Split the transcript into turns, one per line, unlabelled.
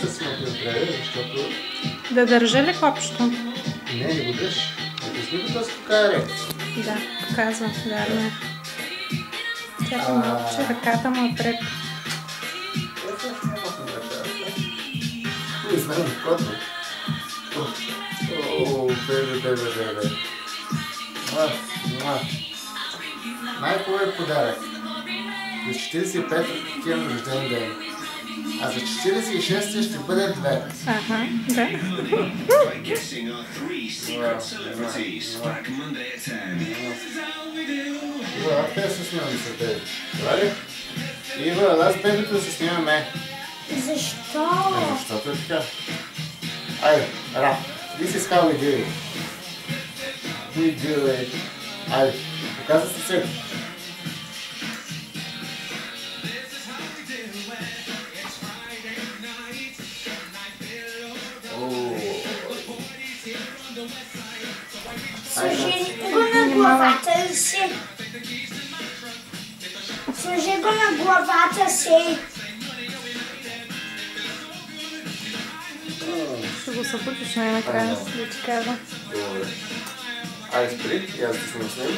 си ме предприятел, защото...
Да държа ли копчето?
Не го дръж. Не пусни го, то се покажа ред.
Да, показва, вярно е. Чакай малко, че ръката му е пред.
Не знам, вкотно. О, бебе. Най-хубавият подарък. За 45 имам рожден ден. А за 46 ще бъде 2.
Ага, да.
Ива, аз те се снимам с теб. Това ли? Ива, аз бебето да се снимаме.
Защо?
Защото е така. Айде, Ра, this is how we do it. We do it. Айде, показва се всеки.
Сложи го на главата си. Сложи го на главата си.
Ще го събудиш най-накрая, да ти кажа.
Добре. Айде спри, и аз да съм с него.